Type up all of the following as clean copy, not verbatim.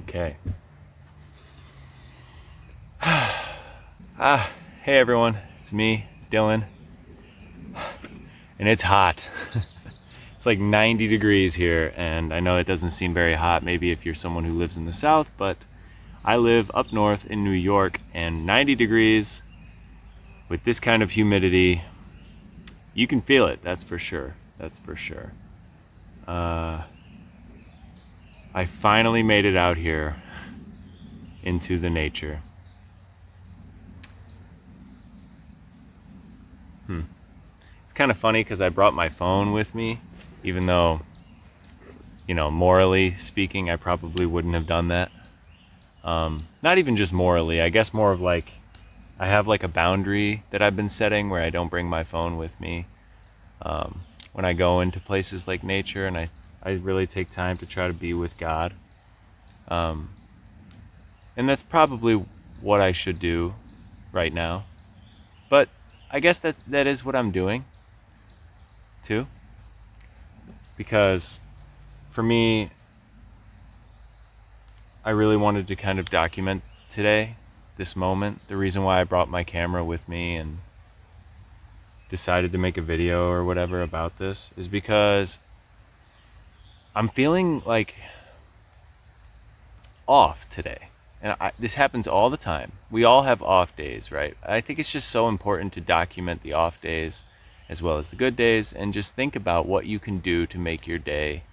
Okay. Hey everyone, it's me, Dylan, and it's hot. It's like 90 degrees here, and I know it doesn't seem very hot, maybe if you're someone who lives in the South, but I live up north in New York, and 90 degrees with this kind of humidity, you can feel it, that's for sure. That's for sure. I finally made it out here into the nature. It's kind of funny because I brought my phone with me, even though, morally speaking, I probably wouldn't have done that. Not even just morally, I guess more of like, I have like a boundary that I've been setting where I don't bring my phone with me when I go into places like nature, and I really take time to try to be with God. And that's probably what I should do right now. But I guess that is what I'm doing too. Because for me, I really wanted to kind of document today, this moment. The reason why I brought my camera with me and decided to make a video or whatever about this is because I'm feeling like off today. And this happens all the time. We all have off days, right? I think it's just so important to document the off days as well as the good days and just think about what you can do to make your day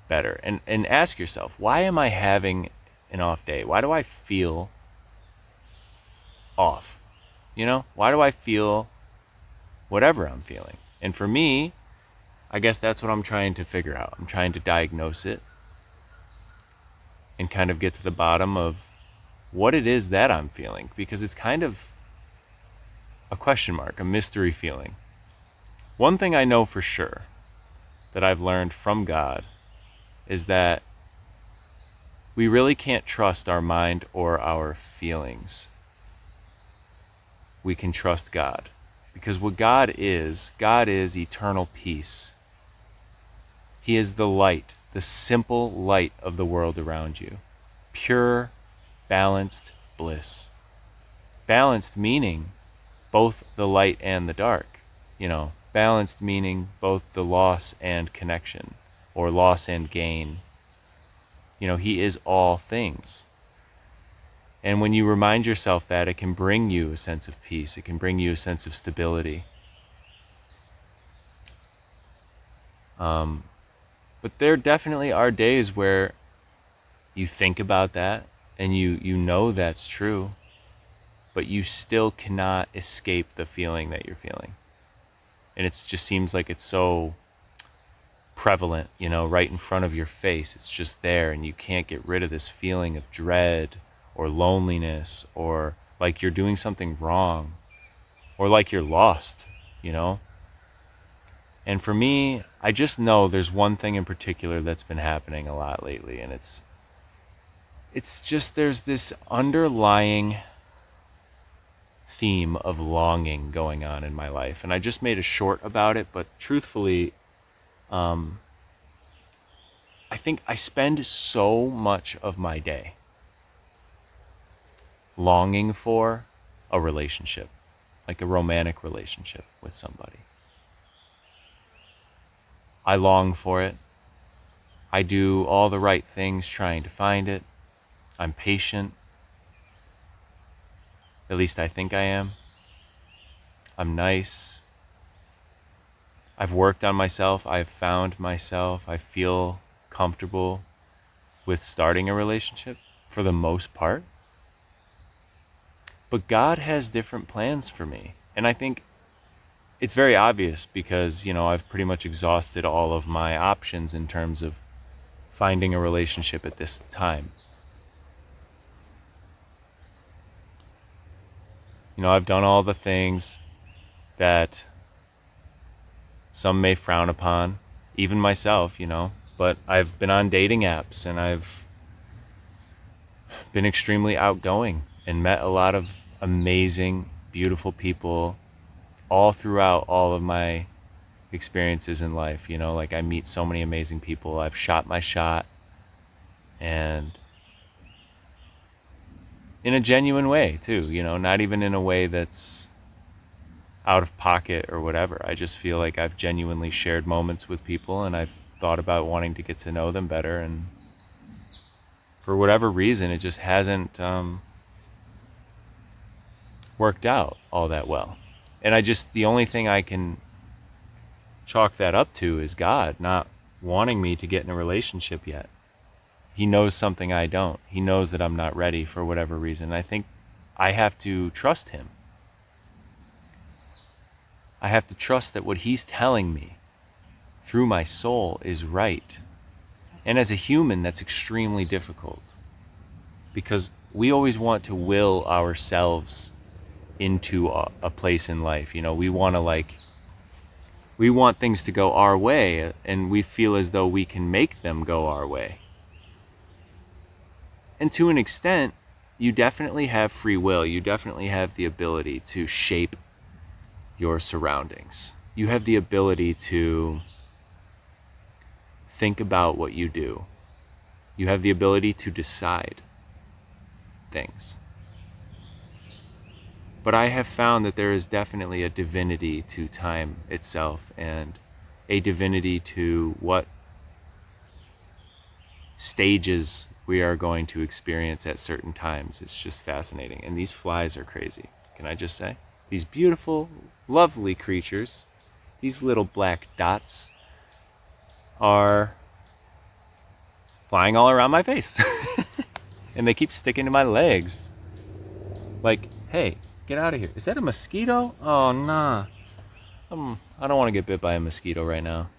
better. And ask yourself, why am I having an off day? Why do I feel off? Why do I feel whatever I'm feeling? And for me, I guess that's what I'm trying to figure out. I'm trying to diagnose it and kind of get to the bottom of what it is that I'm feeling, because it's kind of a question mark, a mystery feeling. One thing I know for sure that I've learned from God is that we really can't trust our mind or our feelings. We can trust God, because what God is eternal peace. He is the light, the simple light of the world around you. Pure, balanced bliss. Balanced meaning both the light and the dark. Balanced meaning both the loss and connection, or loss and gain. He is all things. And when you remind yourself that, it can bring you a sense of peace. It can bring you a sense of stability. But there definitely are days where you think about that and you know that's true, but you still cannot escape the feeling that you're feeling. And it just seems like it's so prevalent, right in front of your face. It's just there, and you can't get rid of this feeling of dread or loneliness, or like you're doing something wrong, or like you're lost. And for me, I just know there's one thing in particular that's been happening a lot lately, and it's just there's this underlying theme of longing going on in my life. And I just made a short about it, but truthfully, I think I spend so much of my day longing for a relationship, like a romantic relationship with somebody. I long for it. I do all the right things trying to find it. I'm patient. At least I think I am. I'm nice. I've worked on myself. I've found myself. I feel comfortable with starting a relationship for the most part. But God has different plans for me. And I think it's very obvious because, I've pretty much exhausted all of my options in terms of finding a relationship at this time. I've done all the things that some may frown upon, even myself, but I've been on dating apps, and I've been extremely outgoing and met a lot of amazing, beautiful people all throughout all of my experiences in life. Like I meet so many amazing people. I've shot my shot, and in a genuine way too, you know, not even in a way that's out of pocket or whatever. I just feel like I've genuinely shared moments with people, and I've thought about wanting to get to know them better, and for whatever reason it just hasn't worked out all that well. And the only thing I can chalk that up to is God not wanting me to get in a relationship yet. He knows something I don't. He knows that I'm not ready for whatever reason. I think I have to trust him. I have to trust that what he's telling me through my soul is right. And as a human, that's extremely difficult, because we always want to will ourselves into a place in life. You know, we want things to go our way, and we feel as though we can make them go our way. And to an extent, you definitely have free will. You definitely have the ability to shape your surroundings. You have the ability to think about what you do. You have the ability to decide things. But I have found that there is definitely a divinity to time itself, and a divinity to what stages we are going to experience at certain times. It's just fascinating. And these flies are crazy, can I just say? These beautiful, lovely creatures, these little black dots, are flying all around my face. And they keep sticking to my legs. Like, hey, get out of here. Is that a mosquito? Oh, nah. I don't want to get bit by a mosquito right now.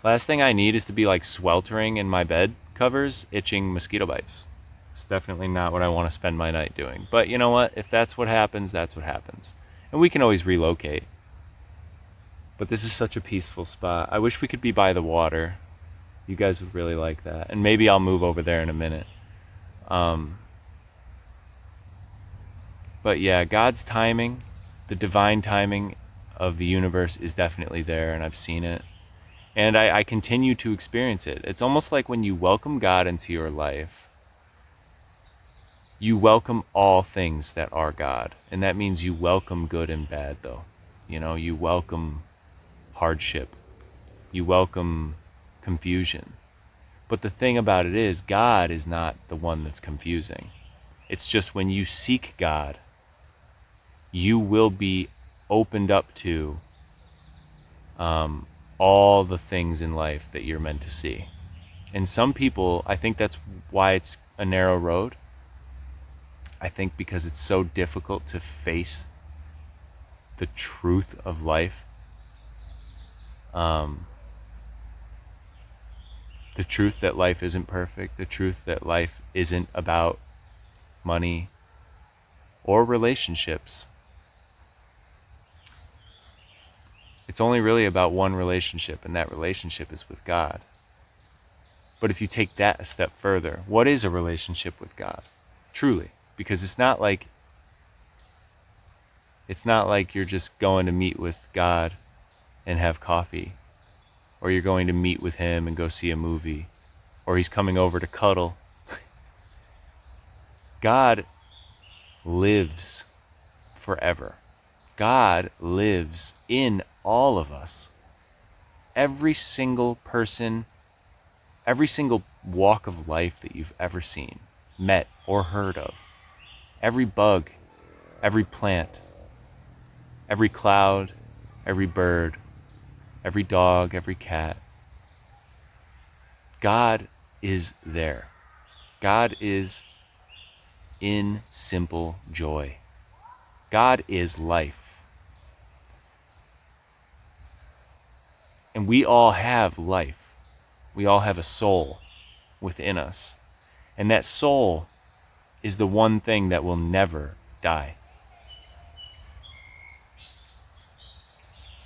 Last thing I need is to be like sweltering in my bed covers, itching mosquito bites. It's definitely not what I want to spend my night doing. But you know what? If that's what happens, that's what happens. And we can always relocate. But this is such a peaceful spot. I wish we could be by the water. You guys would really like that. And maybe I'll move over there in a minute. But yeah, God's timing, the divine timing of the universe is definitely there, and I've seen it. And I continue to experience it. It's almost like when you welcome God into your life, you welcome all things that are God. And that means you welcome good and bad, though. You know, you welcome hardship. You welcome confusion. But the thing about it is, God is not the one that's confusing. It's just when you seek God, you will be opened up to all the things in life that you're meant to see. And some people, I think that's why it's a narrow road. I think because it's so difficult to face the truth of life. The truth that life isn't perfect. The truth that life isn't about money or relationships. It's only really about one relationship, and that relationship is with God. But if you take that a step further, what is a relationship with God? Truly. Because it's not like you're just going to meet with God and have coffee, or you're going to meet with him and go see a movie, or he's coming over to cuddle. God lives forever. God lives in all of us. Every single person, every single walk of life that you've ever seen, met, or heard of, every bug, every plant, every cloud, every bird, every dog, every cat, God is there. God is in simple joy. God is life. And we all have life. We all have a soul within us. And that soul is the one thing that will never die.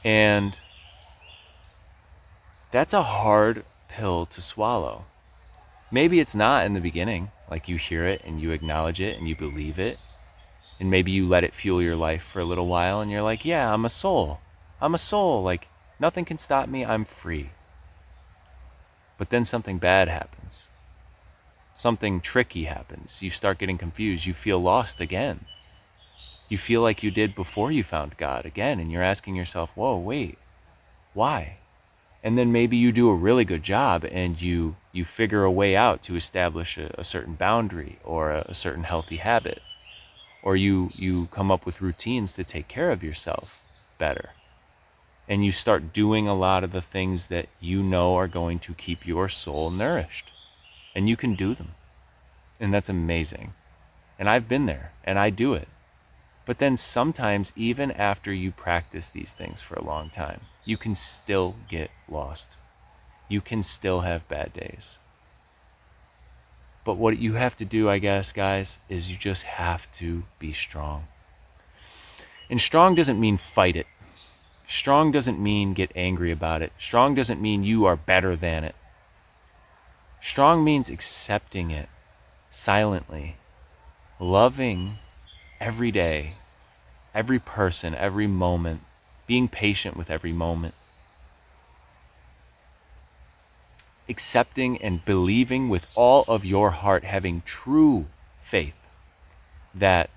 And that's a hard pill to swallow. Maybe it's not in the beginning. Like, you hear it and you acknowledge it and you believe it. And maybe you let it fuel your life for a little while and you're like, yeah, I'm a soul. I'm a soul. Like, nothing can stop me. I'm free. But then something bad happens. something tricky happens. You start getting confused. You feel lost again. You feel like you did before you found God again, and you're asking yourself, whoa, wait, why? And then maybe you do a really good job and you figure a way out to establish a certain boundary or a certain healthy habit, or you come up with routines to take care of yourself better, and you start doing a lot of the things that you know are going to keep your soul nourished, and you can do them, and that's amazing. And I've been there and I do it. But then sometimes, even after you practice these things for a long time, you can still get lost. You can still have bad days. But what you have to do, I guess, guys, is you just have to be strong. And strong doesn't mean fight it. Strong doesn't mean get angry about it. Strong doesn't mean you are better than it. Strong means accepting it silently, loving every day, every person, every moment, being patient with every moment, accepting and believing with all of your heart, having true faith that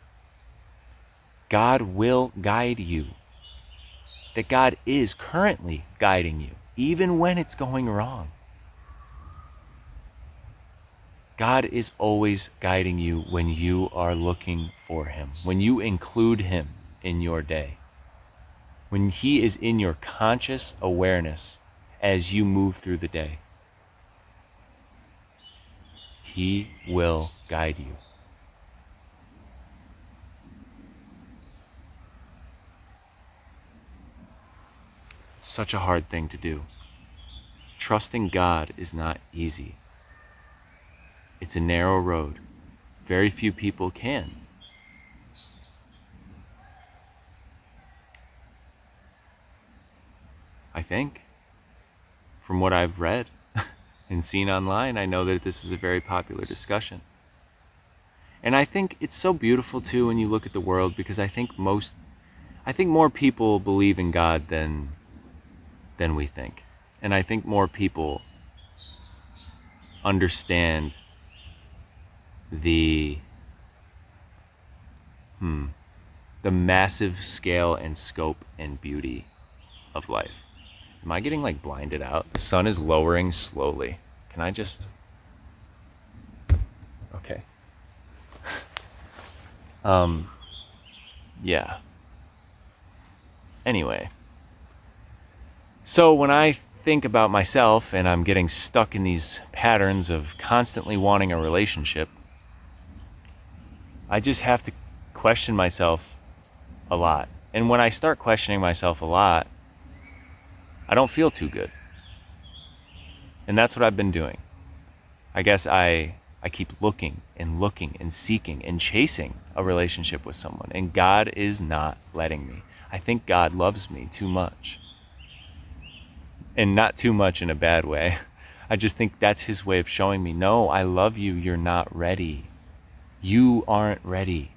God will guide you, that God is currently guiding you, even when it's going wrong. God is always guiding you when you are looking for Him, when you include Him in your day, when He is in your conscious awareness as you move through the day. He will guide you. It's such a hard thing to do. Trusting God is not easy. It's a narrow road. Very few people can. I think, from what I've read and seen online, I know that this is a very popular discussion. And I think it's so beautiful too when you look at the world, because I think more people believe in God than we think. And I think more people understand the massive scale and scope and beauty of life. Am I getting like blinded out? The sun is lowering slowly. Can I just... Okay. Yeah. Anyway. So when I think about myself and I'm getting stuck in these patterns of constantly wanting a relationship, I just have to question myself a lot. And when I start questioning myself a lot, I don't feel too good. And that's what I've been doing. I guess I keep looking and seeking and chasing a relationship with someone, and God is not letting me. I think God loves me too much. And not too much in a bad way. I just think that's His way of showing me, no, I love you, you're not ready. You aren't ready.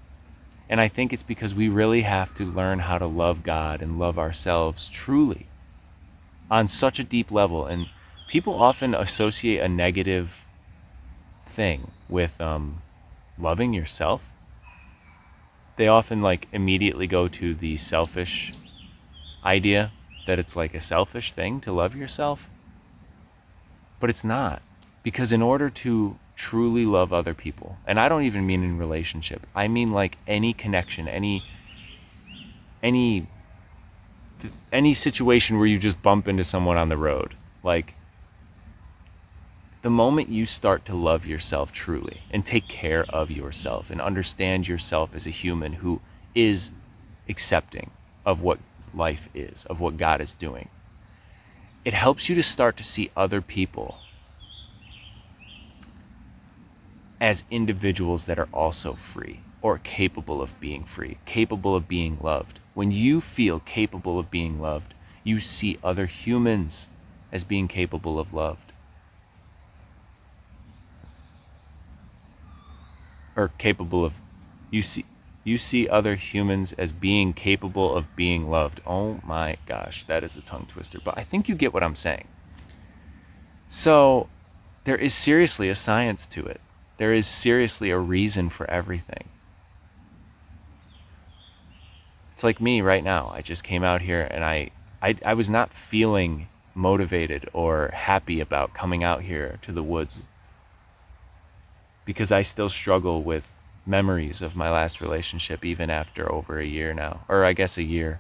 And I think it's because we really have to learn how to love God and love ourselves truly on such a deep level. And people often associate a negative thing with loving yourself. They often like immediately go to the selfish idea that it's like a selfish thing to love yourself. But it's not. Because in order to truly love other people, and I don't even mean in relationship, I mean like any connection, any situation where you just bump into someone on the road, like the moment you start to love yourself truly and take care of yourself and understand yourself as a human who is accepting of what life is, of what God is doing, it helps you to start to see other people as individuals that are also free or capable of being free, capable of being loved. When you feel capable of being loved, you see other humans as being capable of loved. Or capable of, you see other humans as being capable of being loved. Oh my gosh, that is a tongue twister, but I think you get what I'm saying. So there is seriously a science to it. There is seriously a reason for everything. It's like me right now. I just came out here and I was not feeling motivated or happy about coming out here to the woods because I still struggle with memories of my last relationship even after over a year now, or I guess a year.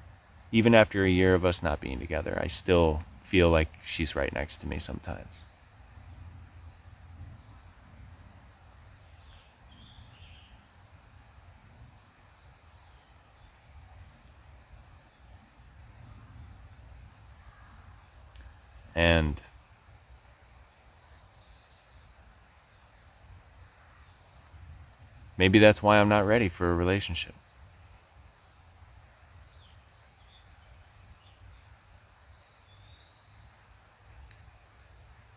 Even after a year of us not being together, I still feel like she's right next to me sometimes. And maybe that's why I'm not ready for a relationship.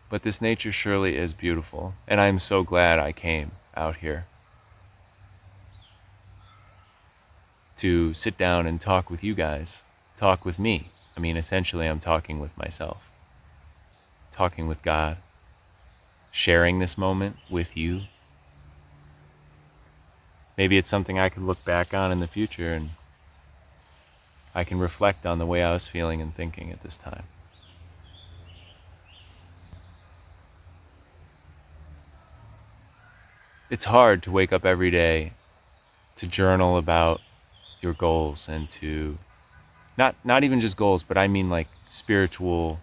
But this nature surely is beautiful, and I'm so glad I came out here to sit down and talk with you guys, talk with me. I mean, essentially, I'm talking with myself, talking with God, sharing this moment with you. Maybe it's something I could look back on in the future and I can reflect on the way I was feeling and thinking at this time. It's hard to wake up every day to journal about your goals and to not even just goals, but I mean like spiritual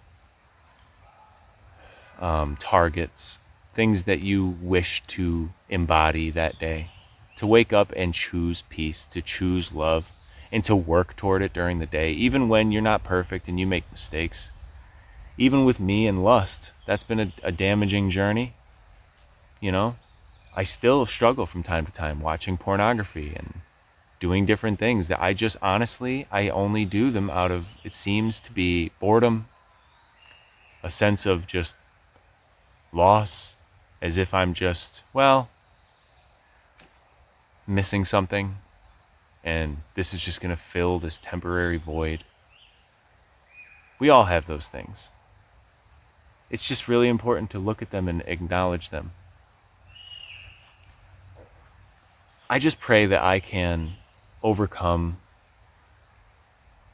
targets, things that you wish to embody that day. To wake up and choose peace, to choose love, and to work toward it during the day, even when you're not perfect and you make mistakes. Even with me and lust, that's been a damaging journey. You know, I still struggle from time to time watching pornography and doing different things that I just honestly, I only do them out of, it seems to be boredom, a sense of just loss, as if I'm just, well, missing something and this is just going to fill this temporary void. We all have those things. It's just really important to look at them and acknowledge them. I just pray that I can overcome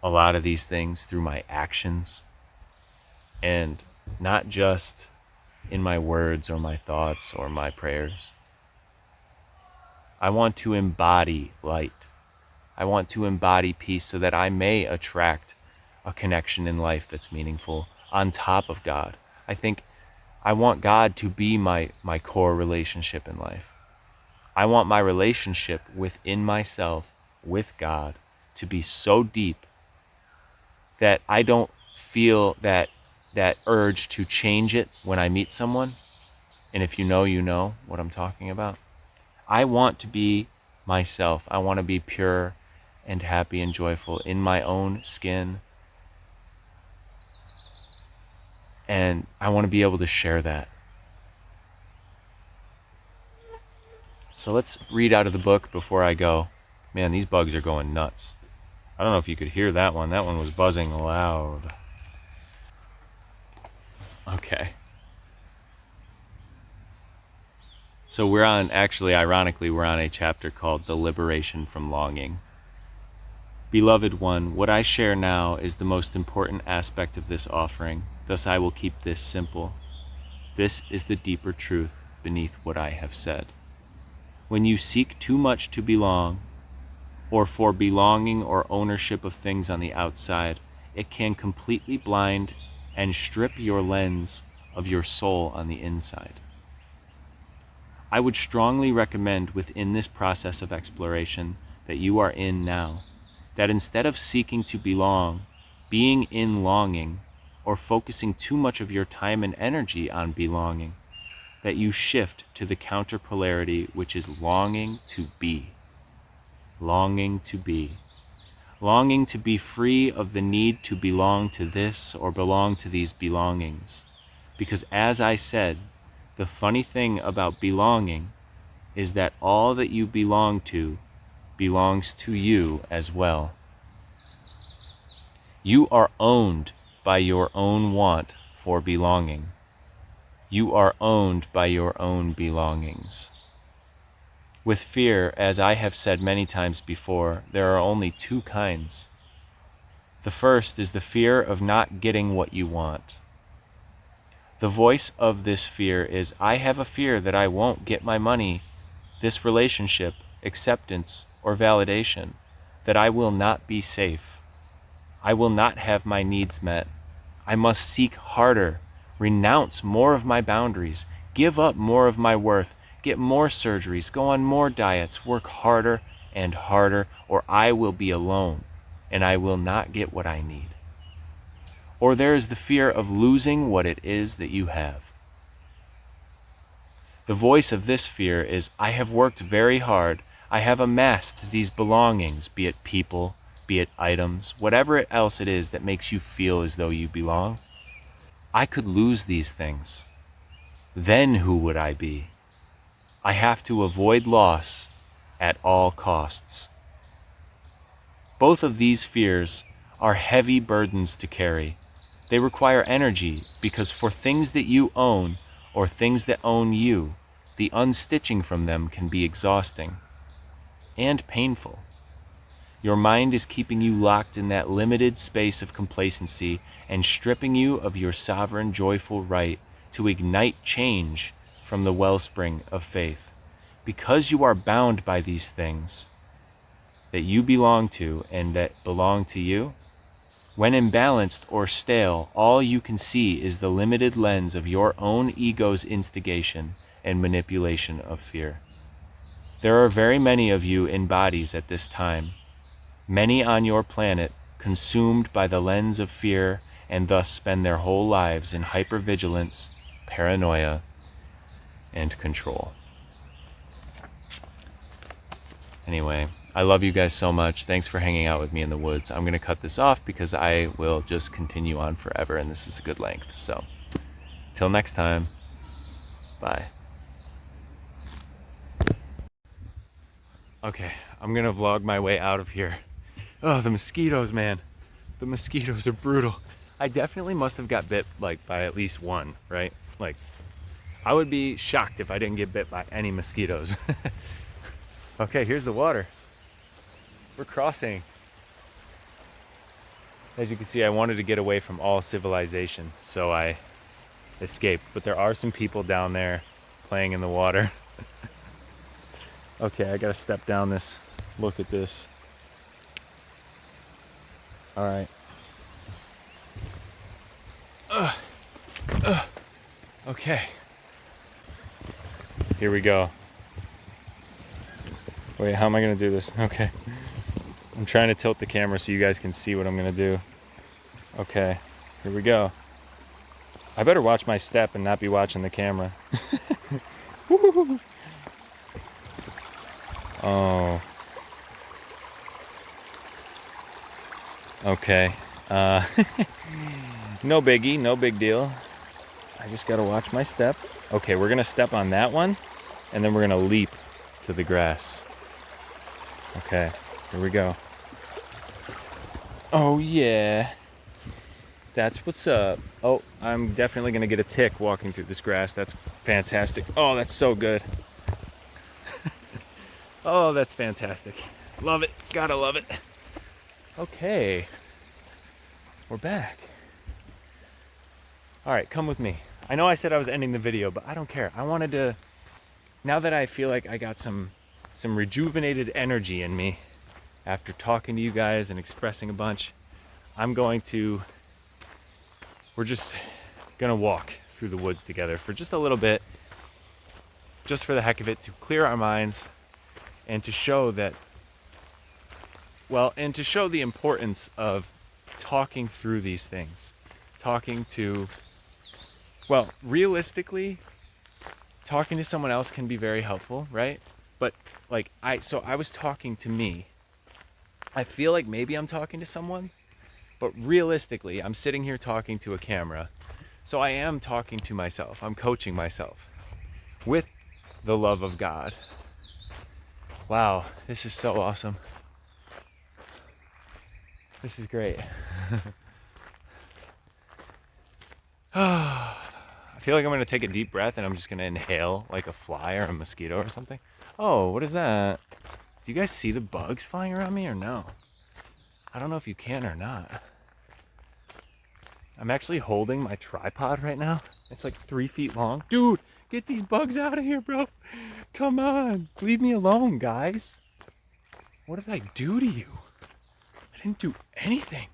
a lot of these things through my actions and not just in my words or my thoughts or my prayers. I want to embody light. I want to embody peace so that I may attract a connection in life that's meaningful on top of God. I think I want God to be my core relationship in life. I want my relationship within myself with God to be so deep that I don't feel that urge to change it when I meet someone. And if you know what I'm talking about. I want to be myself. I want to be pure and happy and joyful in my own skin. And I want to be able to share that. So let's read out of the book before I go. Man, these bugs are going nuts. I don't know if you could hear that one. That one was buzzing loud. Okay. So ironically, we're on a chapter called The Liberation from Longing. Beloved one, what I share now is the most important aspect of this offering, thus I will keep this simple. This is the deeper truth beneath what I have said. When you seek too much to belong, or for belonging or ownership of things on the outside, it can completely blind and strip your lens of your soul on the inside. I would strongly recommend within this process of exploration that you are in now, that instead of seeking to belong, being in longing, or focusing too much of your time and energy on belonging, that you shift to the counter polarity, which is longing to be. Longing to be. Longing to be free of the need to belong to this or belong to these belongings. Because as I said, the funny thing about belonging is that all that you belong to belongs to you as well. You are owned by your own want for belonging. You are owned by your own belongings. With fear, as I have said many times before, there are only two kinds. The first is the fear of not getting what you want. The voice of this fear is, I have a fear that I won't get my money, this relationship, acceptance, or validation, that I will not be safe. I will not have my needs met. I must seek harder, renounce more of my boundaries, give up more of my worth, get more surgeries, go on more diets, work harder and harder, or I will be alone and I will not get what I need. Or there is the fear of losing what it is that you have. The voice of this fear is, I have worked very hard. I have amassed these belongings, be it people, be it items, whatever else it is that makes you feel as though you belong. I could lose these things. Then who would I be? I have to avoid loss at all costs. Both of these fears are heavy burdens to carry. They require energy because for things that you own or things that own you, the unstitching from them can be exhausting and painful. Your mind is keeping you locked in that limited space of complacency and stripping you of your sovereign, joyful right to ignite change from the wellspring of faith. Because you are bound by these things that you belong to and that belong to you, when imbalanced or stale, all you can see is the limited lens of your own ego's instigation and manipulation of fear. There are very many of you in bodies at this time, many on your planet consumed by the lens of fear and thus spend their whole lives in hypervigilance, paranoia, and control. Anyway, I love you guys so much. Thanks for hanging out with me in the woods. I'm going to cut this off because I will just continue on forever and this is a good length. So, till next time, bye. Okay, I'm going to vlog my way out of here. Oh, the mosquitoes, man. The mosquitoes are brutal. I definitely must have got bit like by at least one, right? Like, I would be shocked if I didn't get bit by any mosquitoes. Okay, here's the water. We're crossing. As you can see, I wanted to get away from all civilization, so I escaped. But there are some people down there playing in the water. Okay, I gotta step down this. Look at this. All right. Okay. Here we go. Wait, how am I gonna do this? Okay. I'm trying to tilt the camera so you guys can see what I'm gonna do. Okay, here we go. I better watch my step and not be watching the camera. Oh. Okay. No biggie, no big deal. I just gotta watch my step. Okay, we're gonna step on that one and then we're gonna leap to the grass. Okay, here we go. Oh yeah. That's what's up. Oh, I'm definitely gonna get a tick walking through this grass. That's fantastic. Oh, that's so good. Oh, that's fantastic. Love it. Gotta love it. Okay. We're back. All right, come with me. I know I said I was ending the video, but I don't care. I wanted to, now that I feel like I got some rejuvenated energy in me after talking to you guys and expressing a bunch, we're just gonna walk through the woods together for just a little bit, just for the heck of it, to clear our minds and to show that, well, and to show the importance of talking through these things. Talking to, well, realistically, talking to someone else can be very helpful, right? But like, I was talking to me. I feel like maybe I'm talking to someone, but realistically, I'm sitting here talking to a camera. So I am talking to myself. I'm coaching myself with the love of God. Wow, this is so awesome. This is great. I feel like I'm gonna take a deep breath and I'm just gonna inhale like a fly or a mosquito or something. Oh, what is that? Do you guys see the bugs flying around me or no? I don't know if you can or not. I'm actually holding my tripod right now. It's like 3 feet long. Dude, get these bugs out of here, bro. Come on. Leave me alone, guys. What did I do to you? I didn't do anything.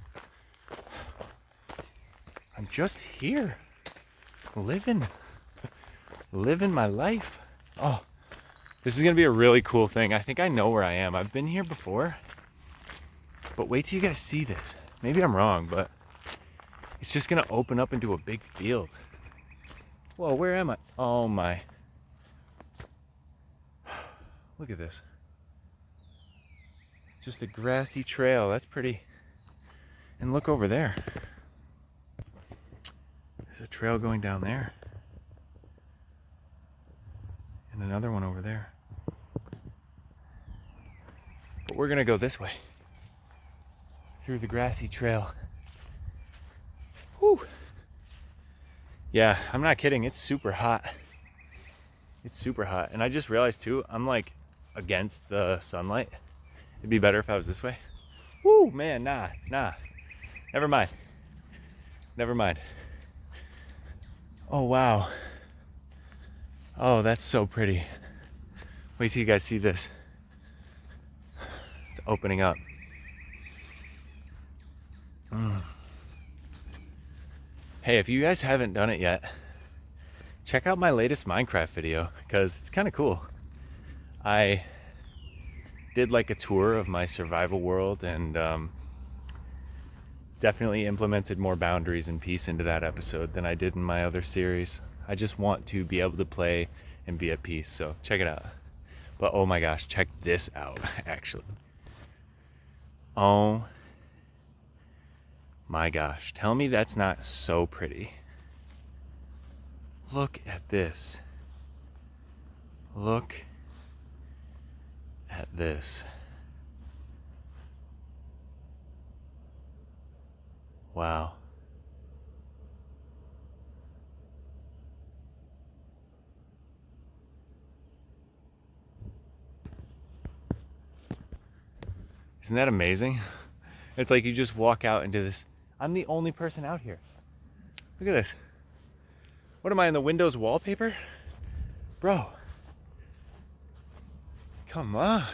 I'm just here. Living my life. Oh, this is gonna be a really cool thing. I think I know where I am. I've been here before, but wait till you guys see this. Maybe I'm wrong, but it's just gonna open up into a big field. Whoa, where am I? Oh my. Look at this. Just a grassy trail. That's pretty. And look over there. There's a trail going down there. And another one over there. But we're gonna go this way. Through the grassy trail. Whew. Yeah, I'm not kidding. It's super hot. It's super hot. And I just realized too, I'm like against the sunlight. It'd be better if I was this way. Woo, man, nah. Never mind. Oh, wow. Oh, that's so pretty. Wait till you guys see this. It's opening up. Hey, if you guys haven't done it yet, check out my latest Minecraft video because it's kind of cool. I did like a tour of my survival world and definitely implemented more boundaries and peace into that episode than I did in my other series. I just want to be able to play and be at peace, so check it out. But oh my gosh, check this out, actually. Oh my gosh, tell me that's not so pretty. Look at this. Look at this. Wow. Isn't that amazing? It's like you just walk out into this. I'm the only person out here. Look at this. What am I, in the Windows wallpaper? Bro. Come on.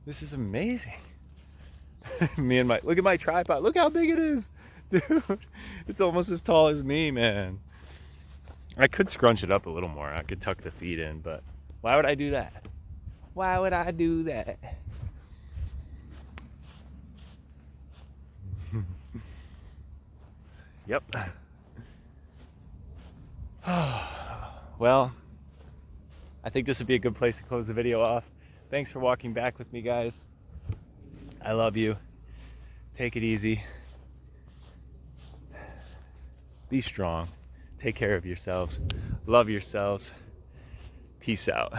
This is amazing. Look at my tripod. Look how big it is. Dude, it's almost as tall as me, man. I could scrunch it up a little more. I could tuck the feet in, but why would I do that? Why would I do that? Yep. Well, I think this would be a good place to close the video off. Thanks for walking back with me, guys. I love you. Take it easy. Be strong. Take care of yourselves. Love yourselves. Peace out.